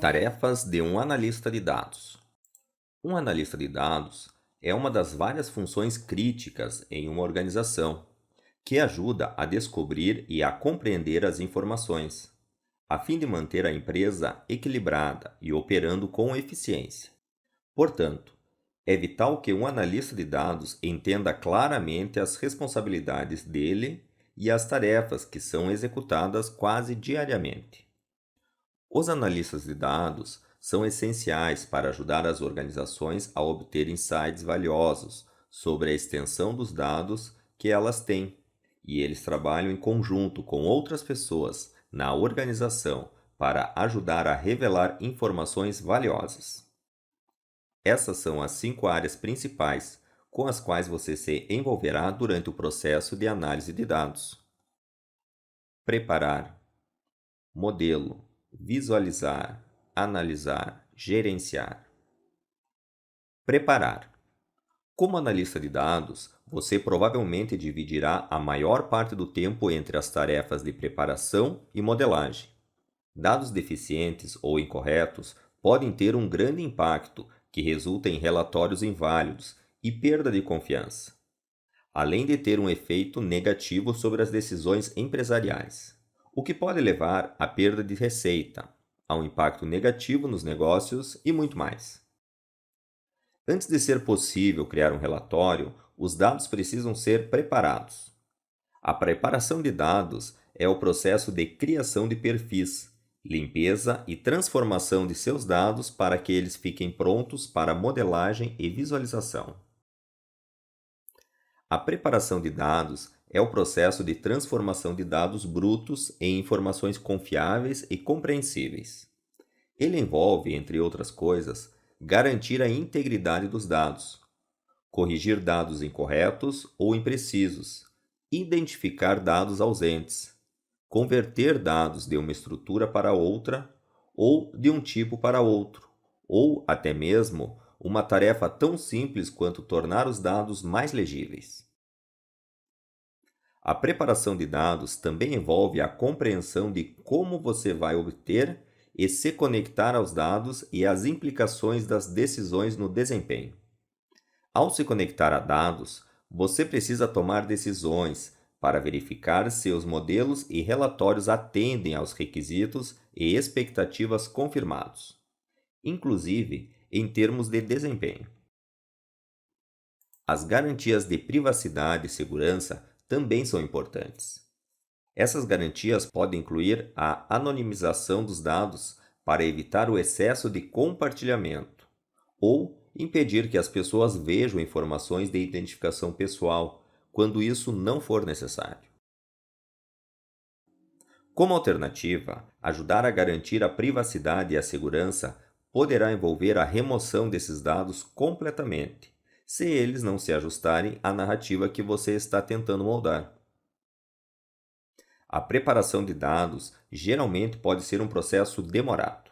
Tarefas de um analista de dados. Um analista de dados é uma das várias funções críticas em uma organização, que ajuda a descobrir e a compreender as informações, a fim de manter a empresa equilibrada e operando com eficiência. Portanto, é vital que um analista de dados entenda claramente as responsabilidades dele e as tarefas que são executadas quase diariamente. Os analistas de dados são essenciais para ajudar as organizações a obter insights valiosos sobre a extensão dos dados que elas têm, e eles trabalham em conjunto com outras pessoas na organização para ajudar a revelar informações valiosas. Essas são as 5 áreas principais com as quais você se envolverá durante o processo de análise de dados: preparar, modelo, visualizar, analisar, gerenciar. Preparar. Como analista de dados, você provavelmente dividirá a maior parte do tempo entre as tarefas de preparação e modelagem. Dados deficientes ou incorretos podem ter um grande impacto que resulta em relatórios inválidos e perda de confiança, além de ter um efeito negativo sobre as decisões empresariais, o que pode levar à perda de receita, a um impacto negativo nos negócios e muito mais. Antes de ser possível criar um relatório, os dados precisam ser preparados. A preparação de dados é o processo de criação de perfis, limpeza e transformação de seus dados para que eles fiquem prontos para modelagem e visualização. A preparação de dados é o processo de transformação de dados brutos em informações confiáveis e compreensíveis. Ele envolve, entre outras coisas, garantir a integridade dos dados, corrigir dados incorretos ou imprecisos, identificar dados ausentes, converter dados de uma estrutura para outra ou de um tipo para outro, ou até mesmo uma tarefa tão simples quanto tornar os dados mais legíveis. A preparação de dados também envolve a compreensão de como você vai obter e se conectar aos dados e as implicações das decisões no desempenho. Ao se conectar a dados, você precisa tomar decisões para verificar se os modelos e relatórios atendem aos requisitos e expectativas confirmados, inclusive em termos de desempenho. As garantias de privacidade e segurança também são importantes. Essas garantias podem incluir a anonimização dos dados para evitar o excesso de compartilhamento, ou impedir que as pessoas vejam informações de identificação pessoal, quando isso não for necessário. Como alternativa, ajudar a garantir a privacidade e a segurança poderá envolver a remoção desses dados completamente, se eles não se ajustarem à narrativa que você está tentando moldar. A preparação de dados geralmente pode ser um processo demorado.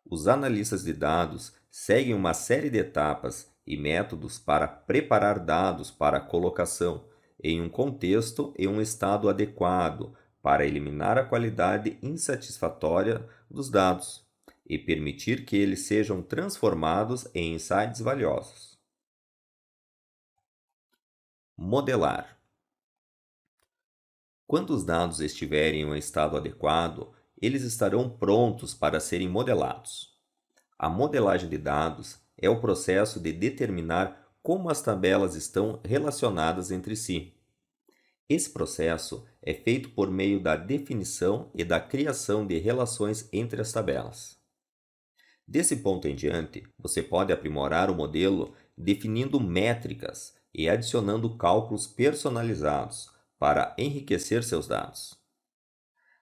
Os analistas de dados seguem uma série de etapas e métodos para preparar dados para a colocação em um contexto e um estado adequado para eliminar a qualidade insatisfatória dos dados e permitir que eles sejam transformados em insights valiosos. Modelar. Quando os dados estiverem em um estado adequado, eles estarão prontos para serem modelados. A modelagem de dados é o processo de determinar como as tabelas estão relacionadas entre si. Esse processo é feito por meio da definição e da criação de relações entre as tabelas. Desse ponto em diante, você pode aprimorar o modelo definindo métricas e adicionando cálculos personalizados para enriquecer seus dados.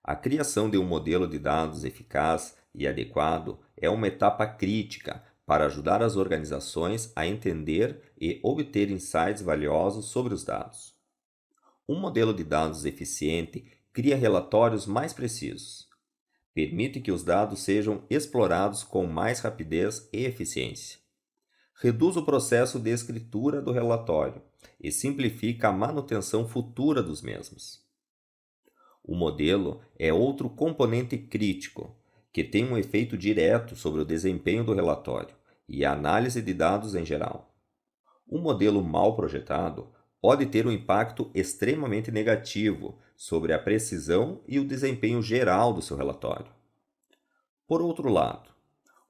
A criação de um modelo de dados eficaz e adequado é uma etapa crítica para ajudar as organizações a entender e obter insights valiosos sobre os dados. Um modelo de dados eficiente cria relatórios mais precisos, permite que os dados sejam explorados com mais rapidez e eficiência, reduz o processo de escritura do relatório e simplifica a manutenção futura dos mesmos. O modelo é outro componente crítico, que tem um efeito direto sobre o desempenho do relatório e a análise de dados em geral. Um modelo mal projetado pode ter um impacto extremamente negativo sobre a precisão e o desempenho geral do seu relatório. Por outro lado,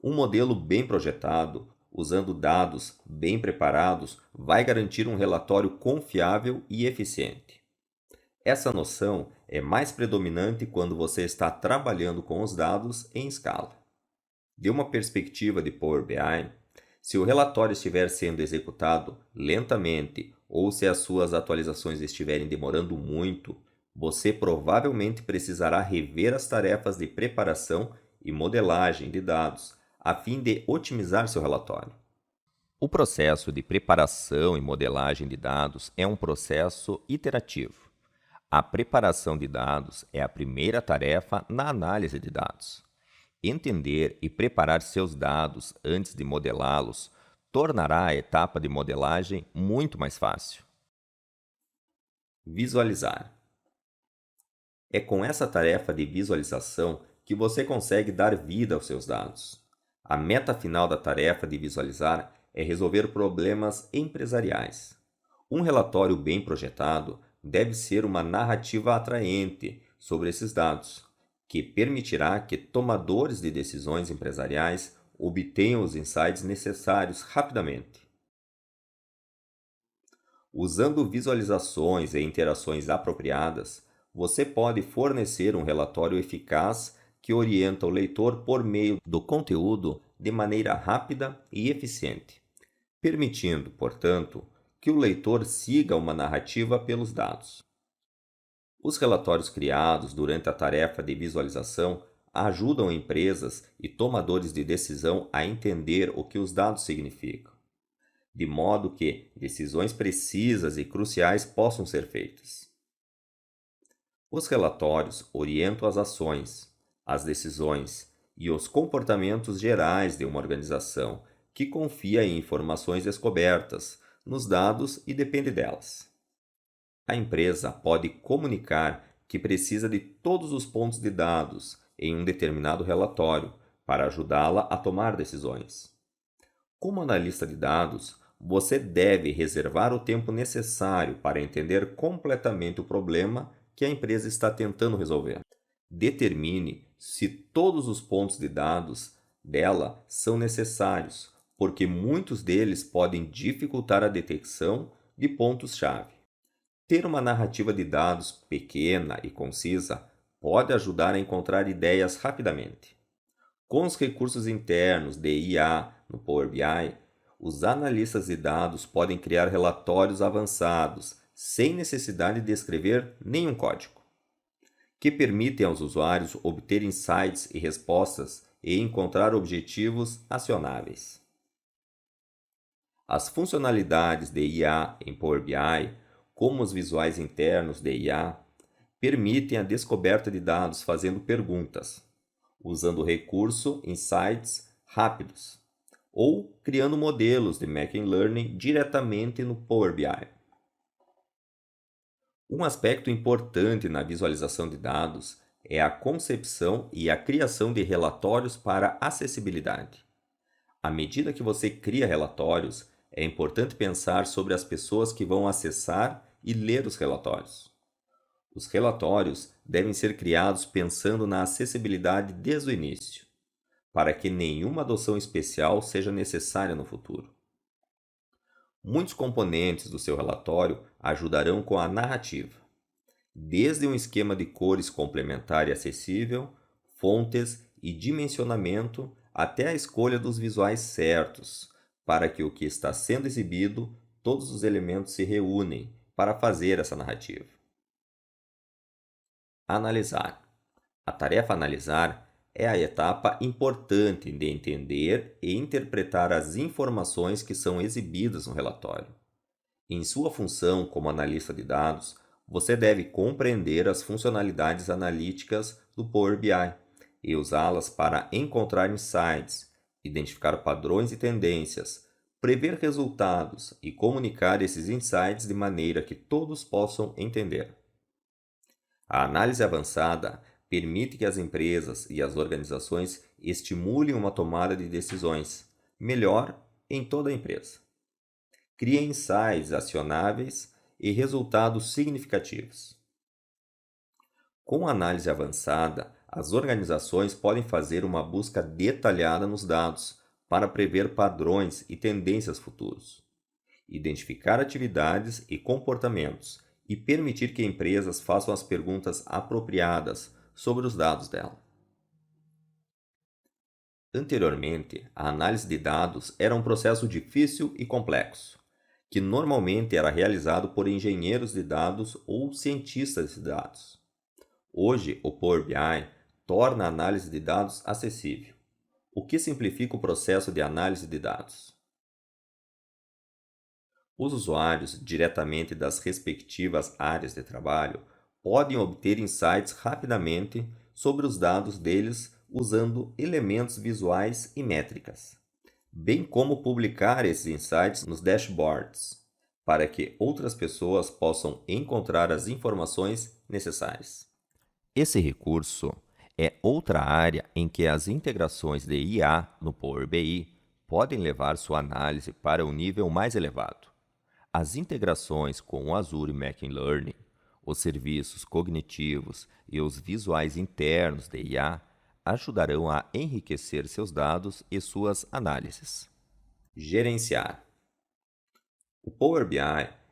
um modelo bem projetado, usando dados bem preparados, vai garantir um relatório confiável e eficiente. Essa noção é mais predominante quando você está trabalhando com os dados em escala. De uma perspectiva de Power BI, se o relatório estiver sendo executado lentamente ou se as suas atualizações estiverem demorando muito, você provavelmente precisará rever as tarefas de preparação e modelagem de dados a fim de otimizar seu relatório. O processo de preparação e modelagem de dados é um processo iterativo. A preparação de dados é a primeira tarefa na análise de dados. Entender e preparar seus dados antes de modelá-los tornará a etapa de modelagem muito mais fácil. Visualizar. É com essa tarefa de visualização que você consegue dar vida aos seus dados. A meta final da tarefa de visualizar é resolver problemas empresariais. Um relatório bem projetado deve ser uma narrativa atraente sobre esses dados, que permitirá que tomadores de decisões empresariais obtenham os insights necessários rapidamente. Usando visualizações e interações apropriadas, você pode fornecer um relatório eficaz que orienta o leitor por meio do conteúdo de maneira rápida e eficiente, permitindo, portanto, que o leitor siga uma narrativa pelos dados. Os relatórios criados durante a tarefa de visualização ajudam empresas e tomadores de decisão a entender o que os dados significam, de modo que decisões precisas e cruciais possam ser feitas. Os relatórios orientam as ações, as decisões e os comportamentos gerais de uma organização que confia em informações descobertas nos dados e depende delas. A empresa pode comunicar que precisa de todos os pontos de dados em um determinado relatório para ajudá-la a tomar decisões. Como analista de dados, você deve reservar o tempo necessário para entender completamente o problema que a empresa está tentando resolver. Determine se todos os pontos de dados dela são necessários, porque muitos deles podem dificultar a detecção de pontos-chave. Ter uma narrativa de dados pequena e concisa pode ajudar a encontrar ideias rapidamente. Com os recursos internos de IA no Power BI, os analistas de dados podem criar relatórios avançados sem necessidade de escrever nenhum código, que permitem aos usuários obter insights e respostas e encontrar objetivos acionáveis. As funcionalidades de IA em Power BI, como os visuais internos de IA, permitem a descoberta de dados fazendo perguntas, usando o recurso Insights rápidos, ou criando modelos de Machine Learning diretamente no Power BI. Um aspecto importante na visualização de dados é a concepção e a criação de relatórios para acessibilidade. À medida que você cria relatórios, é importante pensar sobre as pessoas que vão acessar e ler os relatórios. Os relatórios devem ser criados pensando na acessibilidade desde o início, para que nenhuma adoção especial seja necessária no futuro. Muitos componentes do seu relatório ajudarão com a narrativa, desde um esquema de cores complementar e acessível, fontes e dimensionamento, até a escolha dos visuais certos, para que o que está sendo exibido, todos os elementos se reúnem para fazer essa narrativa. Analisar. A tarefa analisar é a etapa importante de entender e interpretar as informações que são exibidas no relatório. Em sua função como analista de dados, você deve compreender as funcionalidades analíticas do Power BI e usá-las para encontrar insights, identificar padrões e tendências, prever resultados e comunicar esses insights de maneira que todos possam entender. A análise avançada permite que as empresas e as organizações estimulem uma tomada de decisões melhor em toda a empresa. Cria insights acionáveis e resultados significativos. Com análise avançada, as organizações podem fazer uma busca detalhada nos dados para prever padrões e tendências futuros, identificar atividades e comportamentos e permitir que empresas façam as perguntas apropriadas sobre os dados dela. Anteriormente, a análise de dados era um processo difícil e complexo, que normalmente era realizado por engenheiros de dados ou cientistas de dados. Hoje, o Power BI torna a análise de dados acessível, o que simplifica o processo de análise de dados. Os usuários, diretamente das respectivas áreas de trabalho, podem obter insights rapidamente sobre os dados deles usando elementos visuais e métricas, bem como publicar esses insights nos dashboards, para que outras pessoas possam encontrar as informações necessárias. Esse recurso é outra área em que as integrações de IA no Power BI podem levar sua análise para um nível mais elevado. As integrações com o Azure Machine Learning, os serviços cognitivos e os visuais internos de IA ajudarão a enriquecer seus dados e suas análises. Gerenciar. O Power BI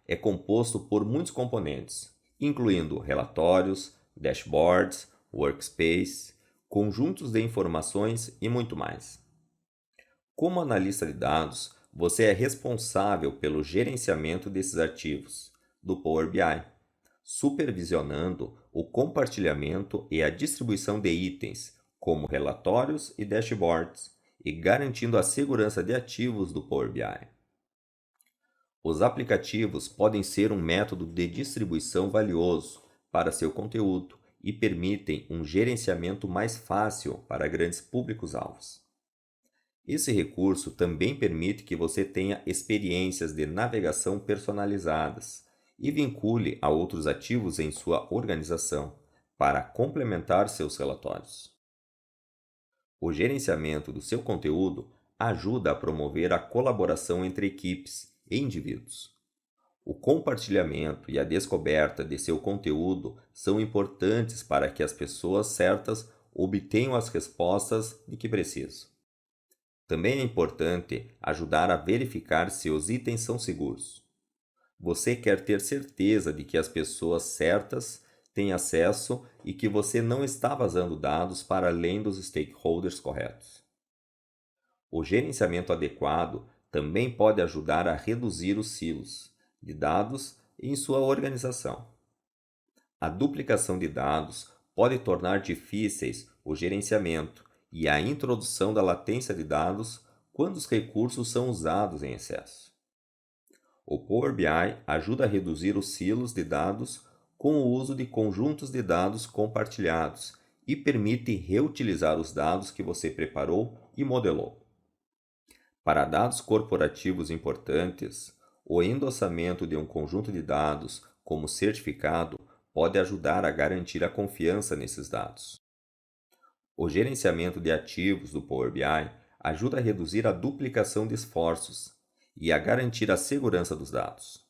é composto por muitos componentes, incluindo relatórios, dashboards, workspace, conjuntos de informações e muito mais. Como analista de dados, você é responsável pelo gerenciamento desses arquivos do Power BI, supervisionando o compartilhamento e a distribuição de itens, como relatórios e dashboards, e garantindo a segurança de ativos do Power BI. Os aplicativos podem ser um método de distribuição valioso para seu conteúdo e permitem um gerenciamento mais fácil para grandes públicos-alvos. Esse recurso também permite que você tenha experiências de navegação personalizadas e vincule a outros ativos em sua organização para complementar seus relatórios. O gerenciamento do seu conteúdo ajuda a promover a colaboração entre equipes e indivíduos. O compartilhamento e a descoberta de seu conteúdo são importantes para que as pessoas certas obtenham as respostas de que precisam. Também é importante ajudar a verificar se os itens são seguros. Você quer ter certeza de que as pessoas certas têm acesso e que você não está vazando dados para além dos stakeholders corretos. O gerenciamento adequado também pode ajudar a reduzir os silos de dados em sua organização. A duplicação de dados pode tornar difíceis o gerenciamento e a introdução da latência de dados quando os recursos são usados em excesso. O Power BI ajuda a reduzir os silos de dados com o uso de conjuntos de dados compartilhados e permite reutilizar os dados que você preparou e modelou. Para dados corporativos importantes, o endossamento de um conjunto de dados como certificado pode ajudar a garantir a confiança nesses dados. O gerenciamento de ativos do Power BI ajuda a reduzir a duplicação de esforços e a garantir a segurança dos dados.